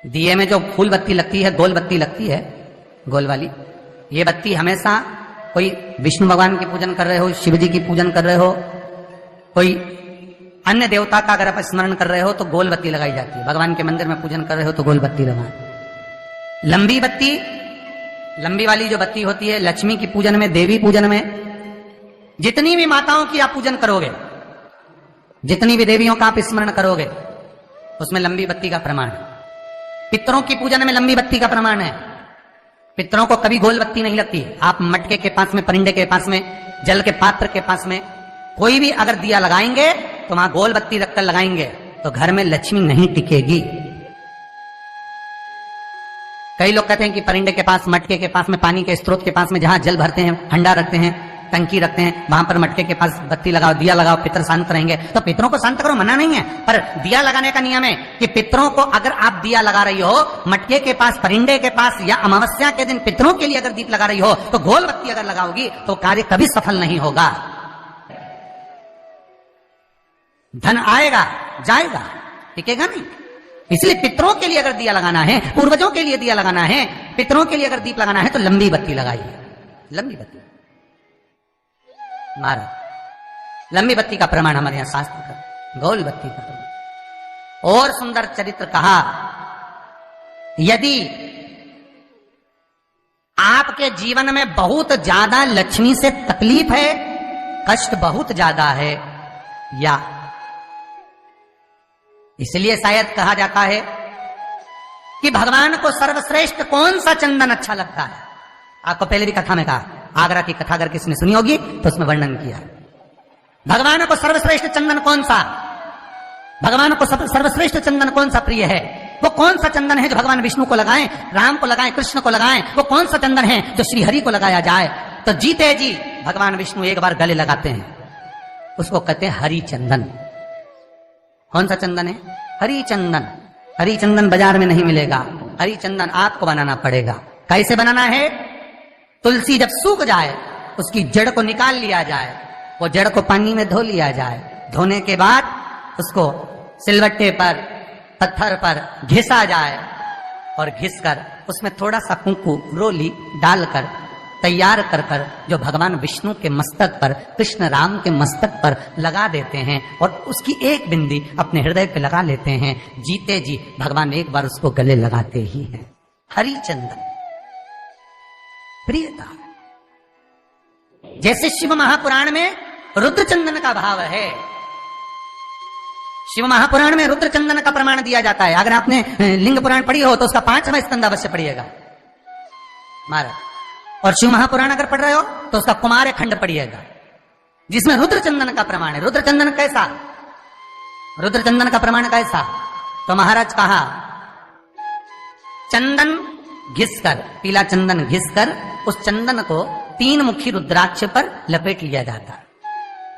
दिए में जो फूल बत्ती लगती है, गोल बत्ती लगती है, गोल वाली, ये बत्ती हमेशा कोई विष्णु भगवान की पूजन कर रहे हो, शिव जी की पूजन कर रहे हो, कोई अन्य देवता का अगर आप स्मरण कर रहे हो तो गोल बत्ती लगाई जाती है। भगवान के मंदिर में पूजन कर रहे हो तो गोल बत्ती लगाए। लंबी बत्ती, लंबी वाली जो बत्ती होती है, लक्ष्मी की पूजन में, देवी पूजन में, जितनी भी माताओं की आप पूजन करोगे, जितनी भी देवियों का आप स्मरण करोगे, उसमें लंबी बत्ती का प्रमाण है। पितरों की पूजन में लंबी बत्ती का प्रमाण है। पितरों को कभी गोल बत्ती नहीं लगती। आप मटके के पास में, परिंदे के पास में, जल के पात्र के पास में कोई भी अगर दिया लगाएंगे तो वहां गोल बत्ती रखकर लगाएंगे तो घर में लक्ष्मी नहीं टिकेगी। कई लोग कहते हैं कि परिंदे के पास, मटके के पास में, पानी के स्रोत के पास में जहां जल भरते हैं, हंडा रखते हैं, टंकी रखते हैं, वहां पर मटके के पास बत्ती लगाओ, दिया लगाओ, पितर शांत रहेंगे। तो पितरों को शांत करो, मना नहीं है, पर दिया लगाने का नियम है कि पितरों को अगर आप दिया लगा रही हो मटके के पास, परिंदे के पास, या अमावस्या के दिन पितरों के लिए अगर दीप लगा रही हो तो गोल बत्ती अगर लगाओगी तो कार्य कभी सफल नहीं होगा। धन आएगा जाएगा, टिकेगा नहीं। इसलिए पितरों के लिए अगर दिया लगाना है, पूर्वजों के लिए दिया लगाना है, पितरों के लिए अगर दीप लगाना है तो लंबी बत्ती लगाइए। लंबी बत्ती, महाराज लंबी बत्ती का प्रमाण हमारे यहां शास्त्र का, गोल बत्ती का प्रमाण। और सुंदर चरित्र कहा, यदि आपके जीवन में बहुत ज्यादा लक्ष्मी से तकलीफ है, कष्ट बहुत ज्यादा है, या इसलिए शायद कहा जाता है कि भगवान को सर्वश्रेष्ठ कौन सा चंदन अच्छा लगता है। आपको पहले भी कथा में कहा, आगरा की कथा अगर किसी ने सुनी होगी तो उसमें वर्णन किया है। भगवान को सर्वश्रेष्ठ चंदन कौन सा, भगवान को सर्वश्रेष्ठ चंदन कौन सा प्रिय है, वो कौन सा चंदन है जो भगवान विष्णु को लगाएं, राम को लगाएं, कृष्ण को लगाएं, वो कौन सा चंदन है जो श्री हरि को लगाया जाए। तो जीते जी भगवान विष्णु एक बार गले लगाते हैं, उसको कहते हैं हरि चंदन। कौन सा चंदन है? हरि चंदन। हरि चंदन बाजार में नहीं मिलेगा, हरि चंदन आपको बनाना पड़ेगा। कैसे बनाना है? तुलसी जब सूख जाए उसकी जड़ को निकाल लिया जाए, वो जड़ को पानी में धो लिया जाए, धोने के बाद उसको सिलवट्टे पर, पत्थर पर घिसा जाए और घिसकर उसमें थोड़ा सा कुंकू, रोली डालकर तैयार कर कर जो भगवान विष्णु के मस्तक पर, कृष्ण राम के मस्तक पर लगा देते हैं और उसकी एक बिंदी अपने हृदय पे लगा लेते हैं। जीते जी भगवान एक बार उसको गले लगाते ही हैं। हरि चंदन प्रियता। जैसे शिव महापुराण में रुद्र चंदन का भाव है, शिव महापुराण में रुद्र चंदन का प्रमाण दिया जाता है। अगर आपने लिंग पुराण पढ़ी हो तो उसका 5वां स्कंद अवश्य पढ़िएगा महाराज, और शिव महापुराण अगर पढ़ रहे हो तो उसका कुमार खंड पढ़िएगा, जिसमें रुद्र चंदन का प्रमाण है। रुद्र चंदन कैसा? रुद्र चंदन का प्रमाण कैसा? तो महाराज कहा, चंदन घिसकर, पीला चंदन घिसकर उस चंदन को 3 मुखी रुद्राक्ष पर लपेट लिया जाता है।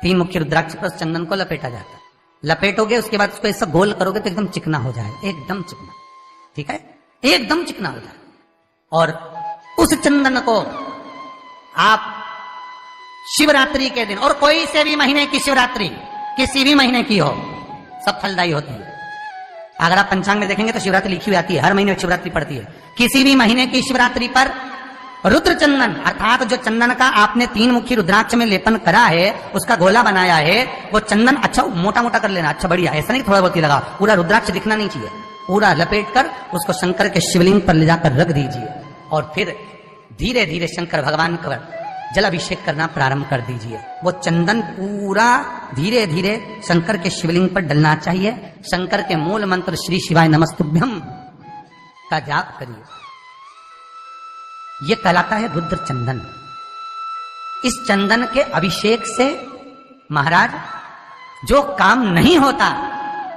3 मुखी रुद्राक्ष पर उस चंदन को लपेटा जाता है। लपेटोगे उसके बाद उसको ऐसा गोल करोगे तो एकदम चिकना हो जाए, एकदम चिकना, ठीक है, एकदम चिकना हो जाए। और उस चंदन को आप शिवरात्रि के दिन, और कोई से भी महीने की शिवरात्रि, किसी भी महीने की हो, सब फलदायी होती है। अगर आप पंचांग में देखेंगे तो शिवरात्रि लिखी हुई आती है, हर महीने शिवरात्रि पड़ती है। किसी भी महीने की शिवरात्रि पर रुद्र चंदन, अर्थात जो चंदन का आपने 3 मुखी रुद्राक्ष में लेपन करा है, उसका गोला बनाया है, वो चंदन अच्छा मोटा मोटा कर लेना, अच्छा बढ़िया, ऐसा नहीं थोड़ा बहुत ही लगा, पूरा रुद्राक्ष दिखना नहीं चाहिए। पूरा लपेट कर उसको शंकर के शिवलिंग पर ले जाकर रख दीजिए और फिर धीरे धीरे शंकर भगवान का जलाभिषेक करना प्रारंभ कर दीजिए। वो चंदन पूरा धीरे धीरे शंकर के शिवलिंग पर डलना चाहिए। शंकर के मूल मंत्र श्री शिवाय नमस्तुभ्यम का जाप करिए। ये कहलाता है रुद्र चंदन। इस चंदन के अभिषेक से महाराज जो काम नहीं होता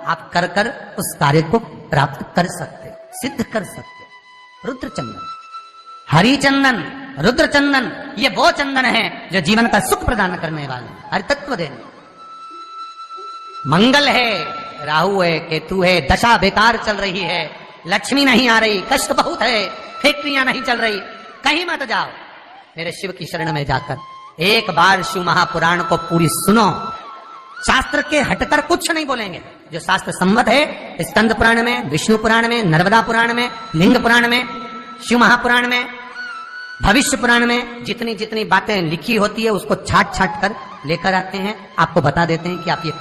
आप कर कर उस कार्य को प्राप्त कर सकते, सिद्ध कर सकते। रुद्र चंदन, हरि चंदन, रुद्र चंदन, ये वो चंदन है जो जीवन का सुख प्रदान करने वाले, हरि तत्व देने। मंगल है, राहु है, केतु है, दशा बेकार चल रही है, लक्ष्मी नहीं आ रही, कष्ट बहुत है, फैक्ट्रियां नहीं चल रही, कहीं मत जाओ, मेरे शिव की शरण में जाकर एक बार शिव महापुराण को पूरी सुनो। शास्त्र के हटकर कुछ नहीं बोलेंगे। जो शास्त्र सम्मत है, स्कंद पुराण में, विष्णु पुराण में, नर्मदा पुराण में, लिंग पुराण में, शिव महापुराण में, भविष्य पुराण में जितनी जितनी बातें लिखी होती है उसको छाट छाट कर लेकर आते हैं, आपको बता देते हैं कि आप ये